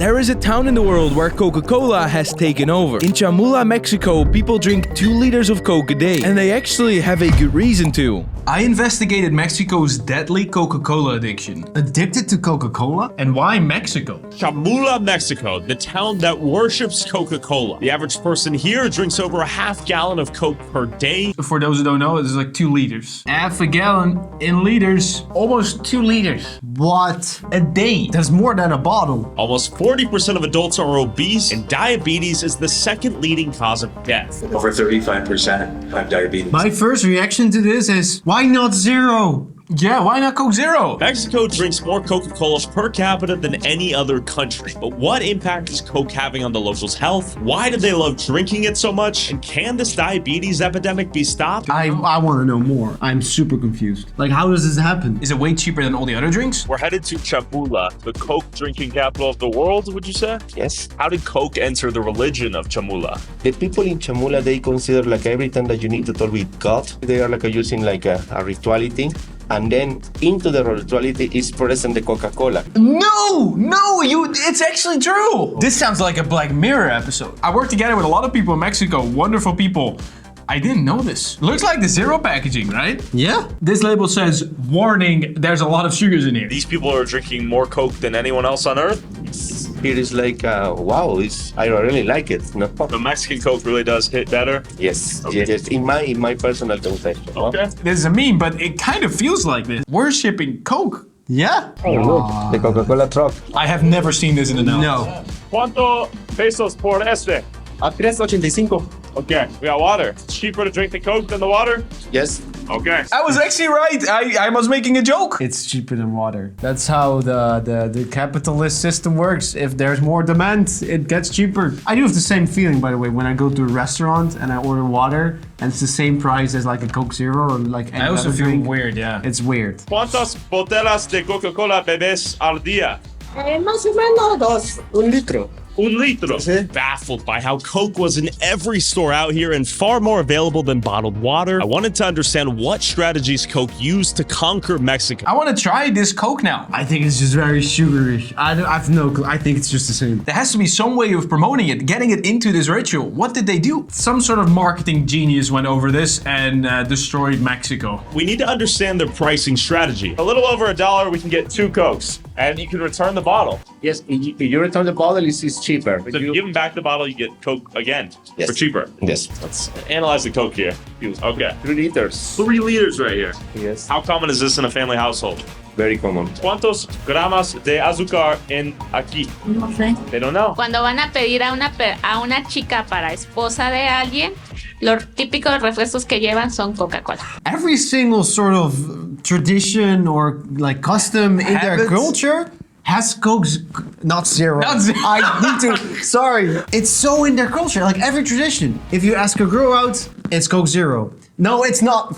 There is a town in the world where Coca-Cola has taken over. In Chamula, Mexico, people drink 2 liters of Coke a day. And they actually have a good reason to. I investigated Mexico's deadly Coca-Cola addiction. Addicted to Coca-Cola? And why Mexico? Chamula, Mexico, the town that worships Coca-Cola. The average person here drinks over a half gallon of Coke per day. For those who don't know, it's like 2 liters. Half a gallon in liters, almost 2 liters. What? A day. That's more than a bottle. Almost 40% of adults are obese, and diabetes is the second leading cause of death. Over 35% have diabetes. My first reaction to this is, why not zero? Yeah, why not Coke Zero? Mexico drinks more Coca-Cola per capita than any other country. But what impact is Coke having on the locals' health? Why do they love drinking it so much? And can this diabetes epidemic be stopped? I want to know more. I'm super confused. Like, how does this happen? Is it way cheaper than all the other drinks? We're headed to Chamula, the Coke drinking capital of the world, would you say? Yes. How did Coke enter the religion of Chamula? The people in Chamula, they consider like every time that you need to talk with God, they are like using like a rituality. And then into the rituality is present the Coca-Cola. No, it's actually true. This sounds like a Black Mirror episode. I work together with a lot of people in Mexico, wonderful people. I didn't know this. Looks like the zero packaging, right? Yeah. This label says, warning, there's a lot of sugars in here. These people are drinking more Coke than anyone else on earth? It is like, wow, I really like it. No? The Mexican Coke really does hit better? Yes, Okay. yes, in my personal confession. Okay. This is a meme, but it kind of feels like this. We're shipping Coke. Yeah? Oh, look, the Coca-Cola truck. I have never seen this in an hour. No. ¿Cuánto pesos por este? A 3.85. Okay, we got water. It's cheaper to drink the Coke than the water? Yes. Okay. I was actually right. I was making a joke. It's cheaper than water. That's how the capitalist system works. If there's more demand, it gets cheaper. I do have the same feeling, by the way, when I go to a restaurant and I order water and it's the same price as like a Coke Zero or like any I also other feel drink. weird, yeah. It's weird. ¿Cuántas botellas de Coca-Cola bebes al día? Más o menos 2. 1 litro. Un litro. Sí. Baffled by how Coke was in every store out here and far more available than bottled water, I wanted to understand what strategies Coke used to conquer Mexico. I want to try this Coke now. I think it's just very sugary. I've no clue. I think it's just the same. There has to be some way of promoting it, getting it into this ritual. What did they do? Some sort of marketing genius went over this and destroyed Mexico. We need to understand their pricing strategy. A little over $1, we can get 2 Cokes, and you can return the bottle. Yes, if you return the bottle, it's cheaper. So if you give them back the bottle, you get Coke again Yes. for cheaper. Yes. Let's analyze the Coke here. Okay. 3 liters. 3 liters right here. Yes. How common is this in a family household? Very common. ¿Cuántos gramos de azúcar en aquí? No sé. They don't know. Cuando van a pedir a una chica para esposa de alguien, los típicos refrescos que llevan son Coca-Cola. Every single sort of tradition or like custom in their Habits. culture has Coke's not zero. Not zero. I need to. Sorry. It's so in their culture. Like every tradition. If you ask a girl out, it's Coke Zero. No, it's not.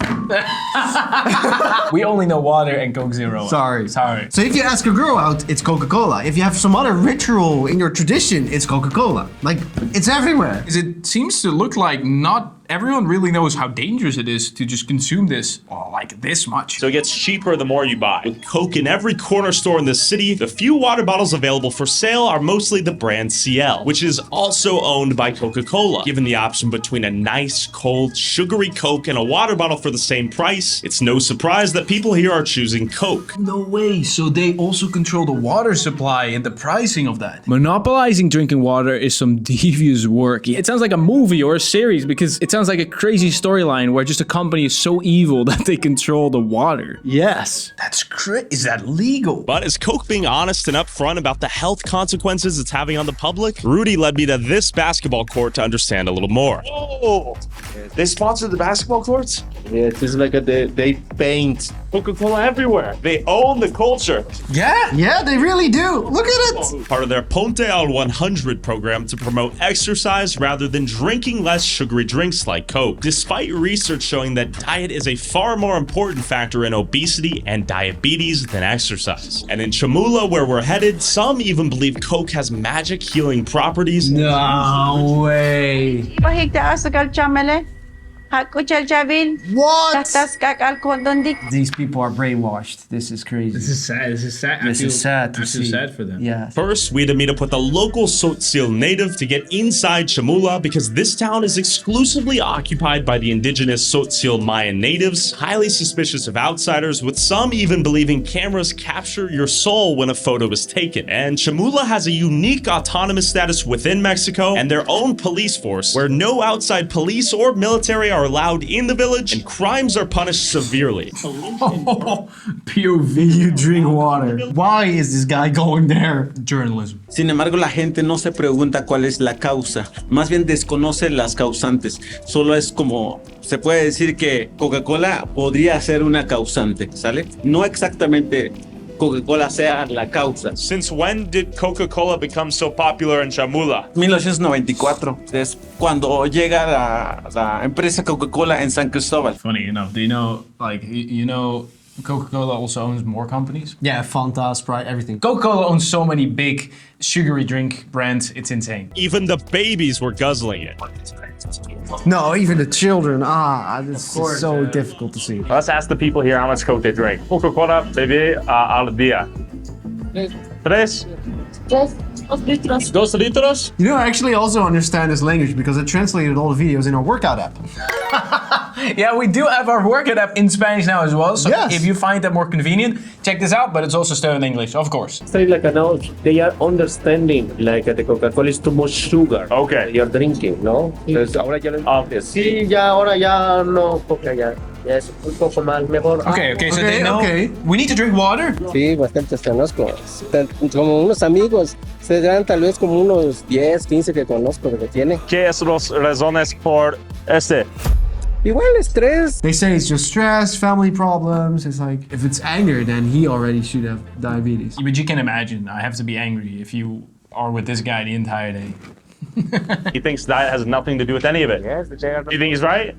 We only know water and Coke Zero. Sorry. Sorry. So if you ask a girl out, it's Coca-Cola. If you have some other ritual in your tradition, it's Coca-Cola. Like, it's everywhere. It seems to look like not everyone really knows how dangerous it is to just consume this like this much. So it gets cheaper the more you buy. With Coke in every corner store in the city, the few water bottles available for sale are mostly the brand CL, which is also owned by Coca-Cola. Given the option between a nice, cold, sugary Coke and a water bottle for the same price, it's no surprise that people here are choosing Coke. No way, so they also control the water supply and the pricing of that. Monopolizing drinking water is some devious work. It sounds like a movie or a series because it sounds like a crazy storyline where just a company is so evil that they control the water. Yes. That's crazy. Is that legal? But is Coke being honest and upfront about the health consequences it's having on the public? Rudy led me to this basketball court to understand a little more. Oh, they sponsor the basketball courts? Yeah, it's like they paint. Coca-Cola everywhere. They own the culture. Yeah. Yeah, they really do. Look at it. Part of their Ponte al 100 program to promote exercise rather than drinking less sugary drinks like Coke, despite research showing that diet is a far more important factor in obesity and diabetes than exercise. And in Chamula, where we're headed, some even believe Coke has magic healing properties. No way. Bajita azúcar chamele. Hakucha Javin. What? Tatas kakal kondondi. These people are brainwashed. This is crazy. This is sad. This is sad. This is sad to I feel see. sad for them. Yeah. First, we had to meet up with a local Tzotzil native to get inside Chamula because this town is exclusively occupied by the indigenous Tzotzil Mayan natives, highly suspicious of outsiders, with some even believing cameras capture your soul when a photo is taken. And Chamula has a unique autonomous status within Mexico and their own police force, where no outside police or military are allowed in the village and crimes are punished severely. POV, you drink water. Why is this guy going there? Journalism. Sin embargo, la gente no se pregunta cuál es la causa, más bien desconoce las causantes. Solo es como, se puede decir que Coca-Cola podría ser una causante, ¿sale? No exactamente Coca-Cola sea la causa. Since when did Coca-Cola become so popular in Chamula? 1994 es cuando llega la empresa Coca-Cola en San Cristóbal. Funny enough, do you know, like, you know, Coca-Cola also owns more companies? Yeah, Fanta, Sprite, everything. Coca-Cola owns so many big sugary drink brands, it's insane. Even the babies were guzzling it. No, even the children. This is so difficult to see. Let's ask the people here how much Coke they drink. Coca-Cola bebé al día. Tres. 2 litros. You know, I actually also understand this language because I translated all the videos in our workout app. Yeah, we do have our workout app in Spanish now as well, so Yes. if you find that more convenient, check this out, but it's also still in English, of course. Say like now they are understanding like the Coca-Cola is too much sugar. Okay. You're drinking, ¿no? Entonces ahora ya lo entiendes. Sí, ya ahora ya no, Coca ya es un poco más mejor. Okay, so Okay, they know okay. we need to drink water. Sí, bastantes conozco. Como unos amigos, se dan tal vez como unos 10, 15 que conozco que tiene. ¿Qué es las razones por este? Igual estrés. They say it's just stress, family problems. It's like, if it's anger, then he already should have diabetes. But you can imagine, I have to be angry if you are with this guy the entire day. He thinks diet has nothing to do with any of it. Yes, You think he's right?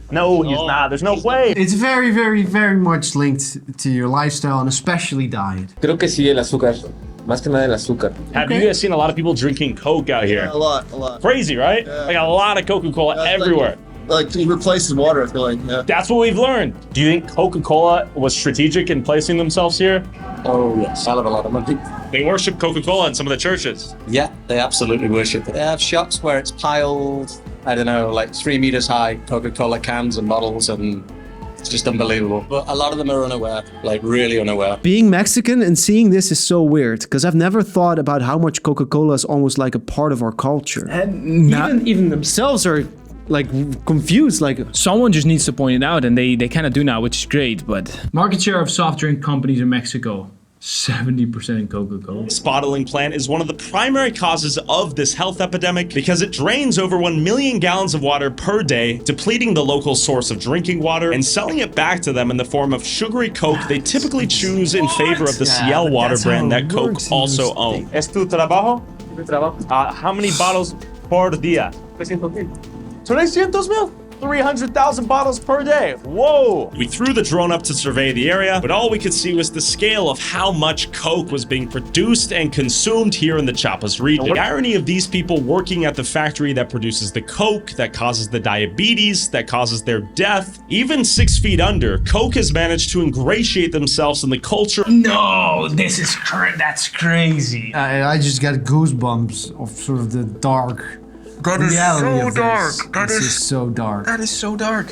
No, he's not. There's no way. It's very, very, very much linked to your lifestyle and especially diet. Creo que sí, el azúcar. Más que nada el azúcar. Have you guys seen a lot of people drinking Coke out here? A lot. Crazy, right? Like a lot of Coca-Cola everywhere. Like it replaces water, I feel like. Yeah. That's what we've learned. Do you think Coca-Cola was strategic in placing themselves here? Oh yes, I have a lot of money. They worship Coca-Cola in some of the churches. Yeah, they absolutely worship it. They have shops where it's piled, I don't know, like 3 meters high, Coca-Cola cans and bottles, and it's just unbelievable. But a lot of them are unaware, like really unaware. Being Mexican and seeing this is so weird, because I've never thought about how much Coca-Cola is almost like a part of our culture. And Even themselves are like confused, like someone just needs to point it out, and they kind of do now, which is great. But market share of soft drink companies in Mexico, 70% Coca-Cola. This bottling plant is one of the primary causes of this health epidemic because it drains over 1 million gallons of water per day, depleting the local source of drinking water and selling it back to them in the form of sugary Coke they typically choose in favor of the Ciel water brand that Coke also owns. ¿Es tu trabajo? Mi trabajo. How many bottles por día? 300,000? 300,000 bottles per day. Whoa! We threw the drone up to survey the area, but all we could see was the scale of how much Coke was being produced and consumed here in the Chiapas region. The irony of these people working at the factory that produces the Coke, that causes the diabetes, that causes their death. Even 6 feet under, Coke has managed to ingratiate themselves in the culture. No, this is that's crazy. I just got goosebumps of sort of the dark That is reality so of dark. this. This is so dark. That is so dark.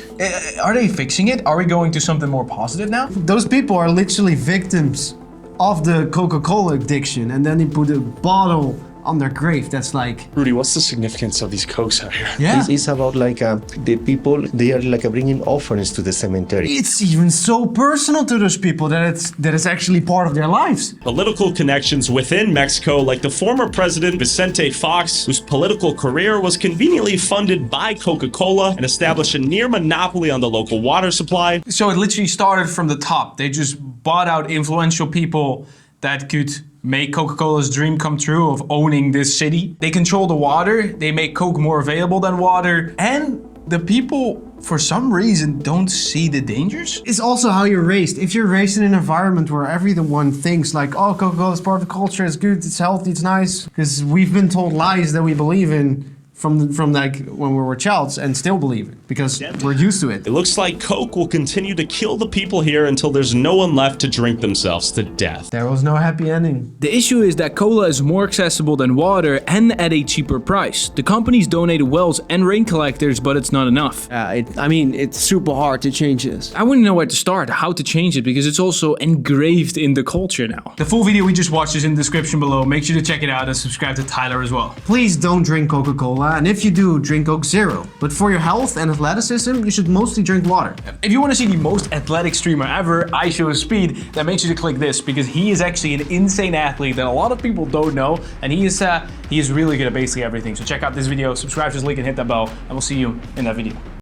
Are they fixing it? Are we going to something more positive now? Those people are literally victims of the Coca-Cola addiction, and then they put a bottle on their grave. That's like, Rudy, what's the significance of these Cokes out here? yeah. It's about like the people, they are like bringing offerings to the cemetery. It's even so personal to those people that it's actually part of their lives. Political connections within Mexico, like the former president Vicente Fox, whose political career was conveniently funded by Coca-Cola and established a near monopoly on the local water supply. So it literally started from the top. They just bought out influential people that could make Coca-Cola's dream come true of owning this city. They control the water, they make Coke more available than water, and the people, for some reason, don't see the dangers. It's also how you're raised. If you're raised in an environment where everyone thinks like, oh, Coca-Cola is part of the culture, it's good, it's healthy, it's nice, because we've been told lies that we believe in, from like when we were childs and still believe it because we're used to it. It looks like Coke will continue to kill the people here until there's no one left to drink themselves to death. There was no happy ending. The issue is that cola is more accessible than water and at a cheaper price. The companies donated wells and rain collectors, but it's not enough. I mean, it's super hard to change this. I wouldn't know where to start, how to change it, because it's also engraved in the culture now. The full video we just watched is in the description below. Make sure to check it out and subscribe to Tyler as well. Please don't drink Coca-Cola, and if you do, drink Coke Zero. But for your health and athleticism, you should mostly drink water. If you want to see the most athletic streamer ever, I Show Speed, then make sure to click this because he is actually an insane athlete that a lot of people don't know, and he is really good at basically everything. So check out this video, subscribe to his link, and hit that bell, and we'll see you in that video.